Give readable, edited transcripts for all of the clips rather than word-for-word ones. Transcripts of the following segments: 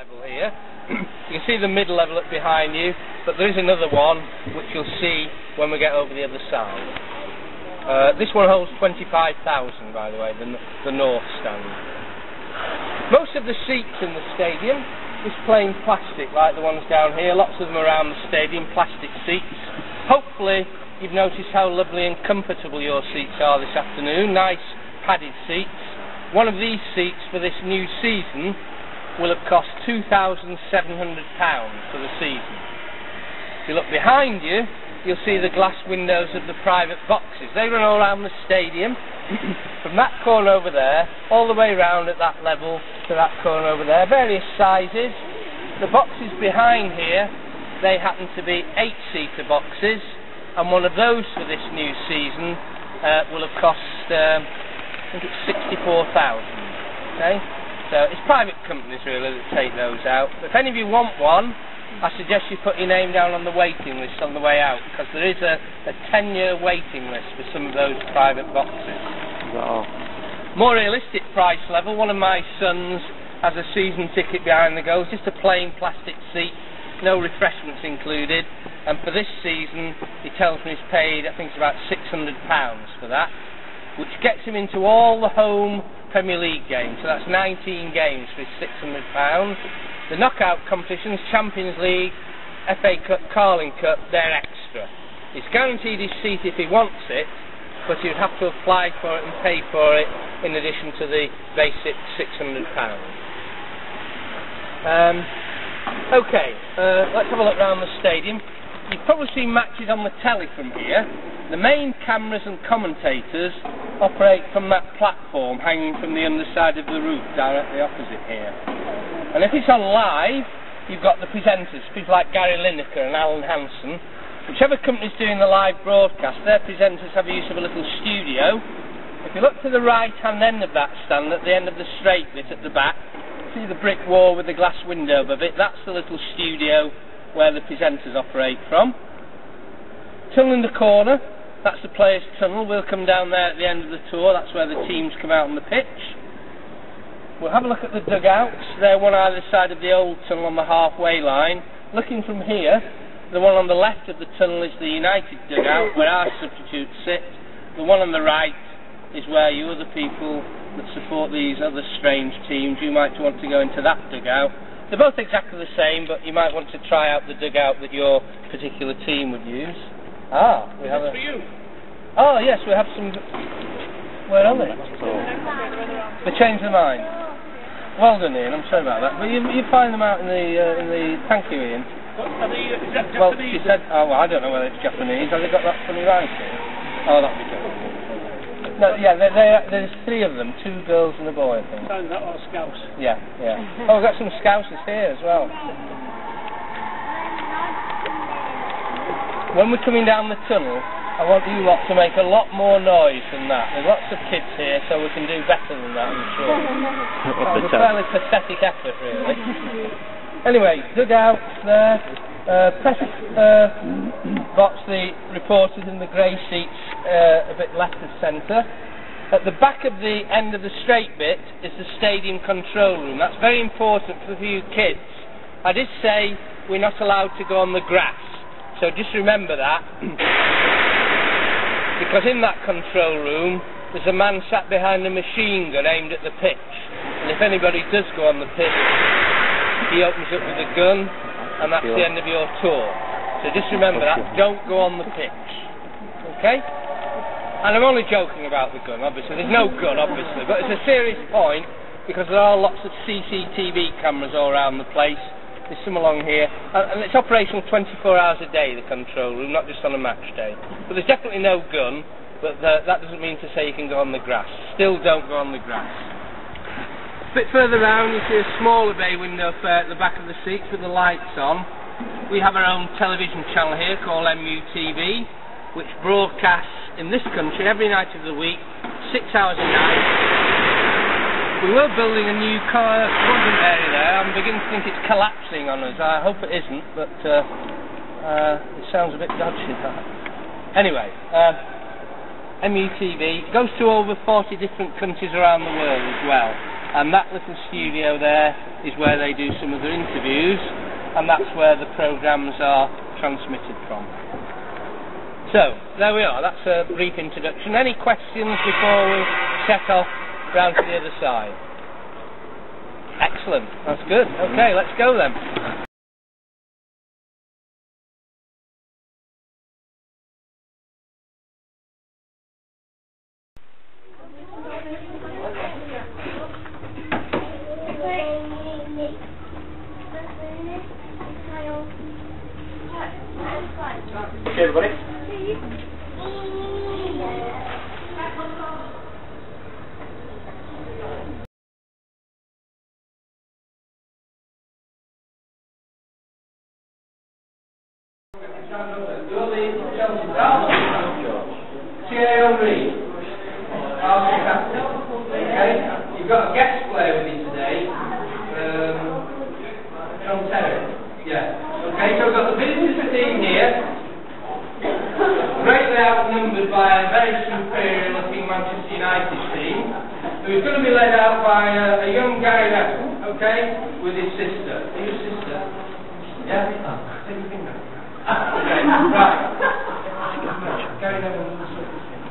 level here. You can see the mid level up behind you, but there is another one which you'll see when we get over the other side. This one holds 25,000, by the way, the north stand. Most of the seats in the stadium is plain plastic, like the ones down here. Lots of them around the stadium, plastic seats. Hopefully you've noticed how lovely and comfortable your seats are this afternoon. Nice padded seats. One of these seats for this new season will have cost £2,700 for the season. If you look behind you, you'll see the glass windows of the private boxes. They run all around the stadium, from that corner over there, all the way round at that level to that corner over there. Various sizes. The boxes behind here, they happen to be 8-seater boxes, and one of those for this new season will have cost, I think it's 64,000. Okay, so it's private companies really that take those out. But if any of you want one, I suggest you put your name down on the waiting list on the way out, because there is a 10-year waiting list for some of those private boxes. Oh. More realistic price level, one of my sons has a season ticket behind the goals, just a plain plastic seat, no refreshments included, and for this season he tells me he's paid, I think it's about £600 for that, which gets him into all the home Premier League games. So that's 19 games for his £600. The knockout competitions, Champions League, FA Cup, Carling Cup, they're extra. He's guaranteed his seat if he wants it, but he'd have to apply for it and pay for it in addition to the basic £600. Okay, let's have a look around the stadium. You've probably seen matches on the telly from here. The main cameras and commentators operate from that platform hanging from the underside of the roof directly opposite here. And if it's on live, you've got the presenters, people like Gary Lineker and Alan Hansen. Whichever company's doing the live broadcast, their presenters have the use of a little studio. If you look to the right-hand end of that stand, at the end of the straight bit at the back, see the brick wall with the glass window above it, that's the little studio where the presenters operate from. Tunnel in the corner, that's the players' tunnel. We'll come down there at the end of the tour, that's where the teams come out on the pitch. We'll have a look at the dugouts. They're one either side of the old tunnel on the halfway line. Looking from here, the one on the left of the tunnel is the United dugout, where our substitutes sit. The one on the right is where you other people that support these other strange teams, you might want to go into that dugout. They're both exactly the same, but you might want to try out the dugout that your particular team would use. Ah, we have a... for you. Oh yes, we have some... Where are they? They changed their mind. Well done, Ian. I'm sorry about that. But you find them out in the... Thank you, Ian. Are they Japanese? Well, she said... Oh, well, I don't know whether it's Japanese. Have they got that funny writing? Oh, that'll be good. No, yeah, there's 3 of them. 2 girls and a boy, I think. Sounds like all Scouts. Yeah, yeah. Oh, we've got some Scousers here as well. When we're coming down the tunnel, I want you lot to make a lot more noise than that. There's lots of kids here, so we can do better than that, I'm sure. That was a fairly pathetic effort, really. Anyway, dugouts there. Press box, the reporters in the grey seats a bit left of centre. At the back of the end of the straight bit is the stadium control room. That's very important for you kids. I did say we're not allowed to go on the grass, so just remember that. Because in that control room there's a man sat behind a machine gun aimed at the pitch, and if anybody does go on the pitch, he opens up with a gun, and that's the end of your tour. So just remember that, don't go on the pitch. Okay? And I'm only joking about the gun, obviously. There's no gun, obviously, but it's a serious point, because there are lots of CCTV cameras all around the place. There's some along here, and it's operational 24 hours a day, the control room, not just on a match day. But there's definitely no gun, but that doesn't mean to say you can go on the grass. Still don't go on the grass. A bit further round, you see a smaller bay window at the back of the seats with the lights on. We have our own television channel here called MUTV, which broadcasts in this country every night of the week, 6 hours a night. We were building a new quadrant area there. I'm beginning to think it's collapsing on us. I hope it isn't, but it sounds a bit dodgy, that. Anyway, MUTV goes to over 40 different countries around the world as well. and that little studio there is where they do some of their interviews, and that's where the programmes are transmitted from. So, there we are, that's a brief introduction. Any questions before we set off round to the other side? Excellent, that's good. Okay, let's go then. Okay, everybody. Okay, you've got a guest player with you today, John Terry. Yeah. Okay, so we've got the visitors team here, greatly outnumbered by a very superior looking Manchester United team, who's going to be led out by a young Gary Neville, okay, with his sister. Are you a sister? Yeah? Take your finger. Okay, right. Gary Neville.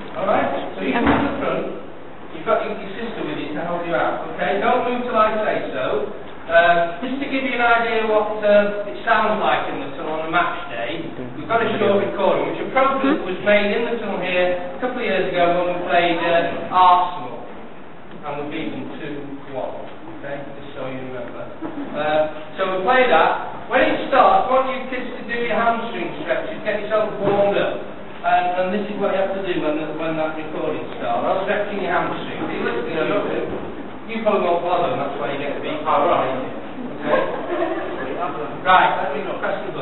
Alright, so you come to the front, you've got your sister with you to help you out, okay? Don't move till I say so. Just to give you an idea what it sounds like in the tunnel on a match day, we've got a short recording, which appropriately was made in the tunnel here a couple of years ago when we played Arsenal, and we beat them 2-1, okay? Just so you remember. So we play that. When it starts, I want you kids to do your hamstring stretches, get yourself warmed up. And this is what you have to do when that recording starts. I'm stretching your hamstrings. You listen, you probably won't bother, and that's why you get the beat. Oh, right. Okay. Right, let me press the button.